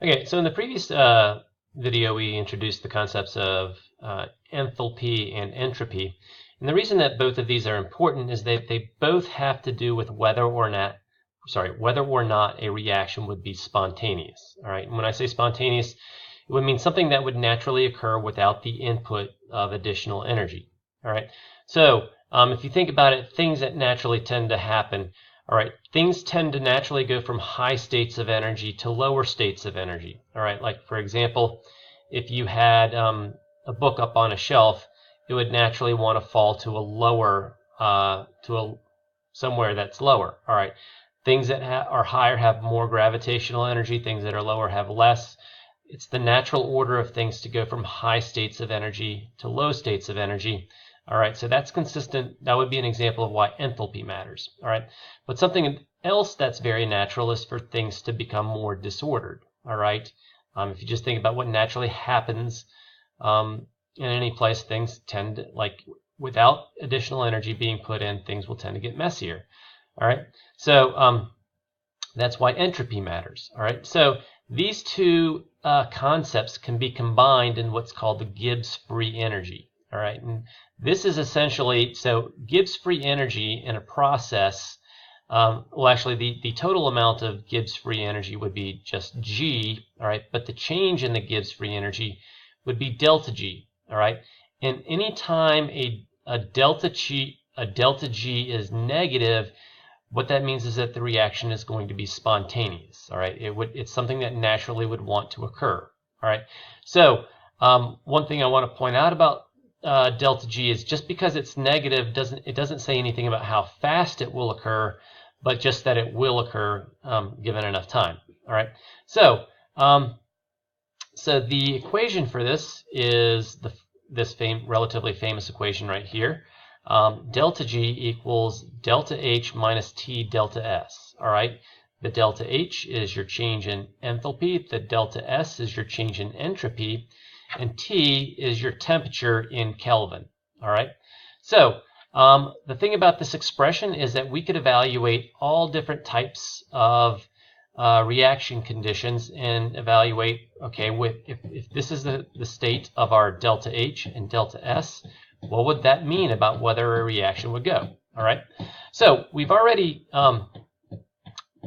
Okay, so in the previous video, we introduced the concepts of enthalpy and entropy. And the reason that both of these are important is that they both have to do with whether or not a reaction would be spontaneous. All right, and when I say spontaneous, it would mean something that would naturally occur without the input of additional energy. All right, so if you think about it, things that naturally tend to happen. All right, things tend to naturally go from high states of energy to lower states of energy. All right, like for example, if you had a book up on a shelf, it would naturally want to fall to a lower, somewhere that's lower. All right, things that are higher have more gravitational energy. Things that are lower have less. It's the natural order of things to go from high states of energy to low states of energy. All right, so that's consistent. That would be an example of why enthalpy matters. All right, but something else that's very natural is for things to become more disordered. All right, if you just think about what naturally happens in any place, things tend to, like, without additional energy being put in, things will tend to get messier. All right, so that's why entropy matters. All right, so these two concepts can be combined in what's called the Gibbs free energy. All right, and this is essentially, so Gibbs free energy in a process, well, actually, the total amount of Gibbs free energy would be just G, all right, but the change in the Gibbs free energy would be delta G, all right, and anytime a delta G is negative, what that means is that the reaction is going to be spontaneous. All right, it's something that naturally would want to occur. All right, so one thing I want to point out about delta G is just because it's negative doesn't say anything about how fast it will occur, but just that it will occur given enough time. All right, so so the equation for this is this relatively famous equation right here. Delta G equals delta H minus T delta S. All right, the delta H is your change in enthalpy, the delta S is your change in entropy, and T is your temperature in Kelvin. All right, so the thing about this expression is that we could evaluate all different types of reaction conditions and evaluate, okay, if this is the state of our delta H and delta S, what would that mean about whether a reaction would go? All right, so we've already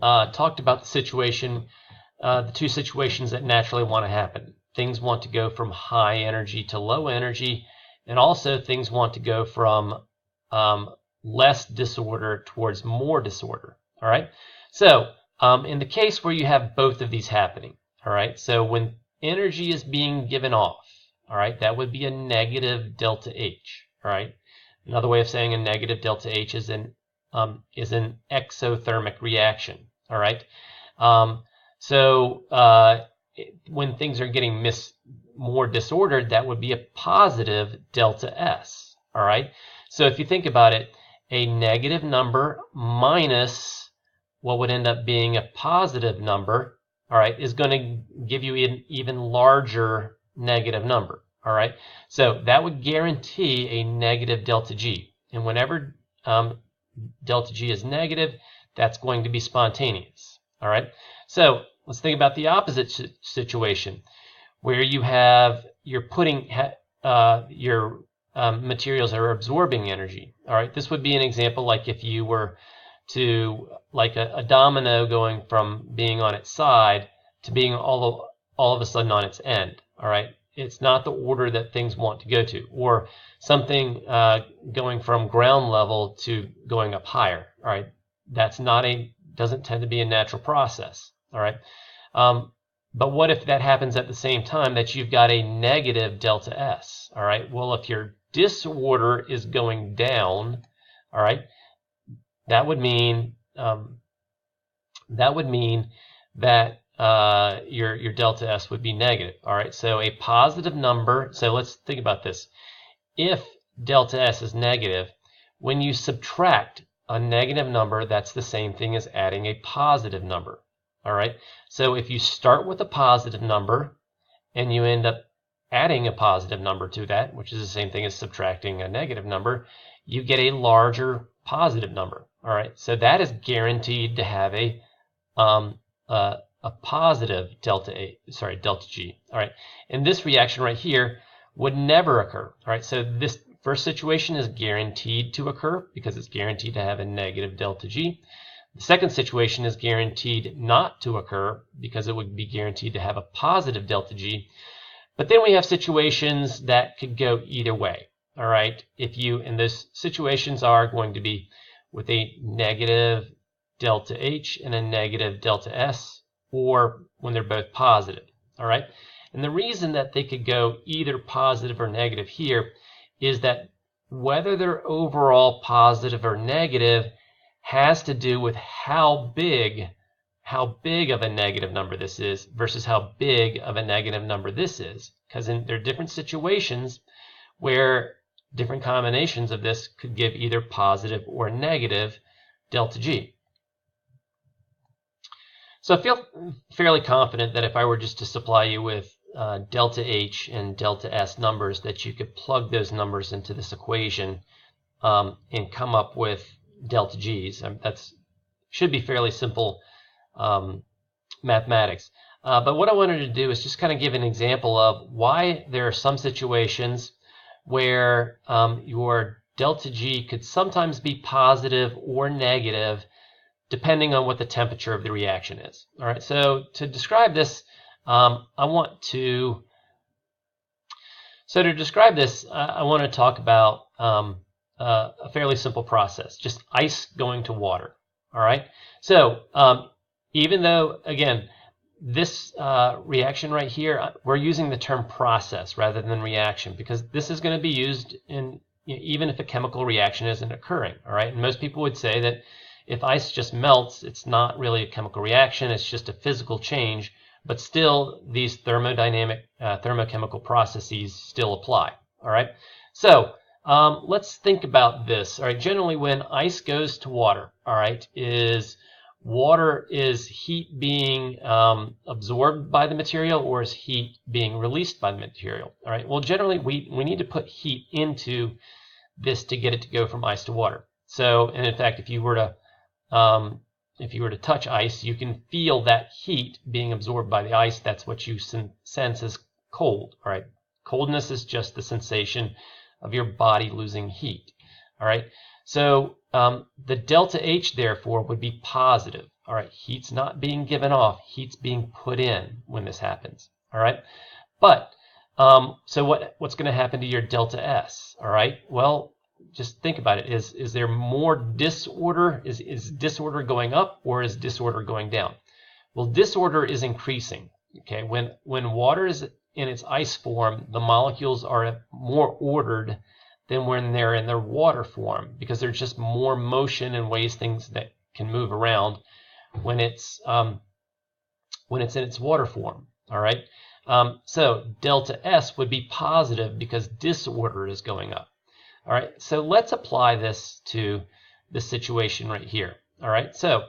talked about the situation, the two situations that naturally want to happen. Things want to go from high energy to low energy, and also things want to go from less disorder towards more disorder. All right, so in the case where you have both of these happening, all right, so when energy is being given off, all right, that would be a negative delta H. All right, another way of saying a negative delta H is an exothermic reaction. All right, so when things are getting more disordered, that would be a positive delta S. All right, so if you think about it, a negative number minus what would end up being a positive number, all right, is going to give you an even larger negative number. All right, so that would guarantee a negative delta G, and whenever delta G is negative, that's going to be spontaneous. All right, so let's think about the opposite situation where you're putting your materials are absorbing energy. All right, this would be an example like if you were to, like a domino going from being on its side to being all of a sudden on its end. All right, it's not the order that things want to go to, or something going from ground level to going up higher. All right, that's doesn't tend to be a natural process. All right, but what if that happens at the same time that you've got a negative delta S? All right, well, if your disorder is going down, all right, that would mean that your delta S would be negative. All right, so a positive number. So let's think about this. If delta S is negative, when you subtract a negative number, that's the same thing as adding a positive number. All right, so if you start with a positive number and you end up adding a positive number to that, which is the same thing as subtracting a negative number, you get a larger positive number. All right, so that is guaranteed to have a a positive delta G. All right, and this reaction right here would never occur. All right, so this first situation is guaranteed to occur because it's guaranteed to have a negative delta G. The second situation is guaranteed not to occur because it would be guaranteed to have a positive delta G. But then we have situations that could go either way. All right, and those situations are going to be with a negative delta H and a negative delta S, or when they're both positive. All right, and the reason that they could go either positive or negative here is that whether they're overall positive or negative has to do with how big of a negative number this is versus how big of a negative number this is, because there are different situations where different combinations of this could give either positive or negative delta G. So I feel fairly confident that if I were just to supply you with delta H and delta S numbers, that you could plug those numbers into this equation and come up with delta G's. That's should be fairly simple mathematics. But what I wanted to do is just kind of give an example of why there are some situations where your delta G could sometimes be positive or negative depending on what the temperature of the reaction is. All right, so to describe this, I want to talk about a fairly simple process, just ice going to water. All right, so even though, again, this reaction right here, we're using the term process rather than reaction because this is going to be used in even if a chemical reaction isn't occurring. All right, and most people would say that if ice just melts, it's not really a chemical reaction, it's just a physical change, but still these thermodynamic, thermochemical processes still apply. All right, so let's think about this. All right, generally when ice goes to water, all right, water is heat being absorbed by the material, or is heat being released by the material? All right, well, generally we need to put heat into this to get it to go from ice to water. So, and in fact, if you were to touch ice, you can feel that heat being absorbed by the ice. That's what you sense as cold. All right, coldness is just the sensation of your body losing heat. All right, so the delta H therefore would be positive. All right, heat's not being given off, heat's being put in when this happens. All right, but so what's going to happen to your delta S? All right, well, just think about it. Is there more disorder? Is disorder going up or is disorder going down? Well, disorder is increasing. Okay, when water is in its ice form, the molecules are more ordered than when they're in their water form, because there's just more motion and things that can move around when it's in its water form. All right, so delta S would be positive because disorder is going up. All right, so let's apply this to this situation right here. All right, so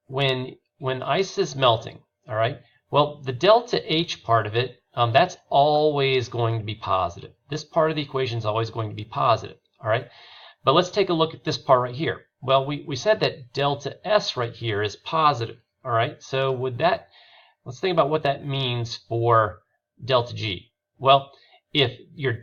when ice is melting, all right, well, the delta H part of it, that's always going to be positive. This part of the equation is always going to be positive. All right, but let's take a look at this part right here. Well, we said that delta S right here is positive. All right, so let's think about what that means for delta G. Well, if your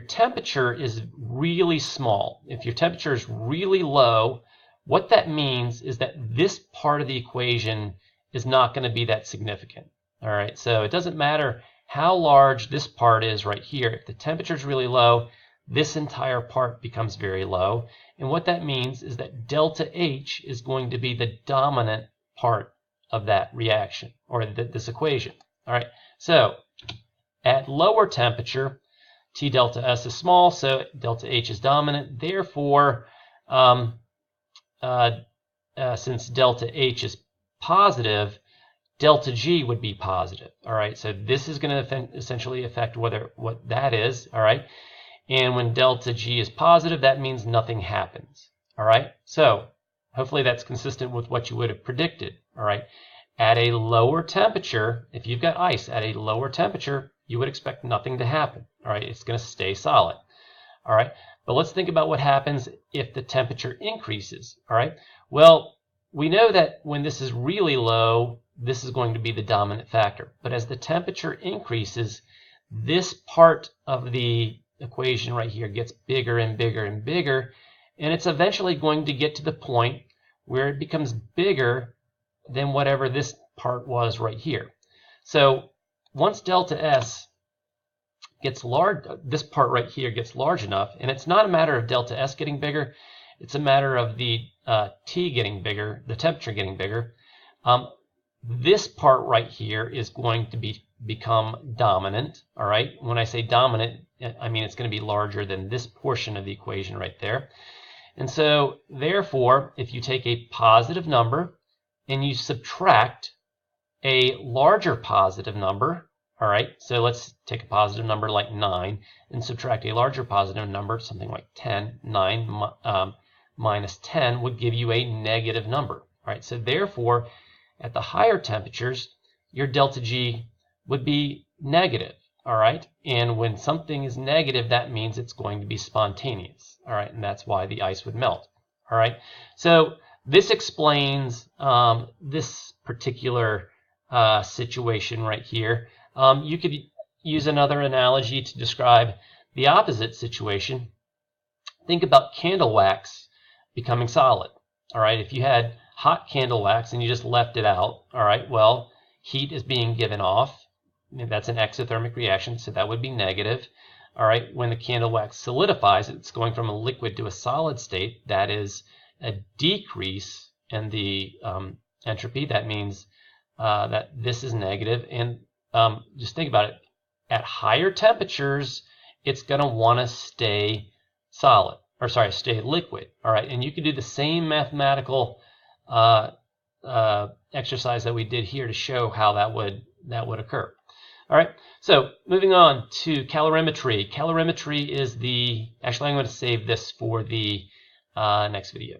temperature is really small, if your temperature is really low, what that means is that this part of the equation is not going to be that significant. All right, so it doesn't matter how large this part is right here. If the temperature is really low, this entire part becomes very low. And what that means is that delta H is going to be the dominant part of that reaction, or this equation. All right, so at lower temperature, T delta S is small, so delta H is dominant. Therefore, since delta H is positive, delta G would be positive. All right, so this is going to essentially affect what that is. All right, and when delta G is positive, that means nothing happens. All right, so hopefully that's consistent with what you would have predicted. All right, at a lower temperature, if you've got ice at a lower temperature, you would expect nothing to happen. All right, it's going to stay solid. All right, but let's think about what happens if the temperature increases. All right, well, we know that when this is really low, this is going to be the dominant factor. But as the temperature increases, this part of the equation right here gets bigger and bigger and bigger, and it's eventually going to get to the point where it becomes bigger than whatever this part was right here. So once delta S gets large, this part right here gets large enough, and it's not a matter of delta S getting bigger, it's a matter of the T getting bigger, the temperature getting bigger. This part right here is going to become dominant. All right, when I say dominant, I mean it's going to be larger than this portion of the equation right there. And so therefore, if you take a positive number and you subtract a larger positive number, all right, so let's take a positive number like 9 and subtract a larger positive number, something like 10. 9 minus 10 would give you a negative number. All right, so therefore, at the higher temperatures, your delta G would be negative. All right, and when something is negative, that means it's going to be spontaneous. All right, and that's why the ice would melt. All right, so this explains this particular situation right here. You could use another analogy to describe the opposite situation. Think about candle wax becoming solid. All right, if you had hot candle wax and you just left it out, all right, well, heat is being given off. That's an exothermic reaction, so that would be negative. All right, when the candle wax solidifies, it's going from a liquid to a solid state. That is a decrease in the entropy. That means that this is negative. And just think about it. At higher temperatures, it's going to want to stay solid, or sorry, stay liquid. All right, and you can do the same mathematical exercise that we did here to show how that would occur. All right, so moving on to calorimetry. Calorimetry is actually I'm going to save this for the next video.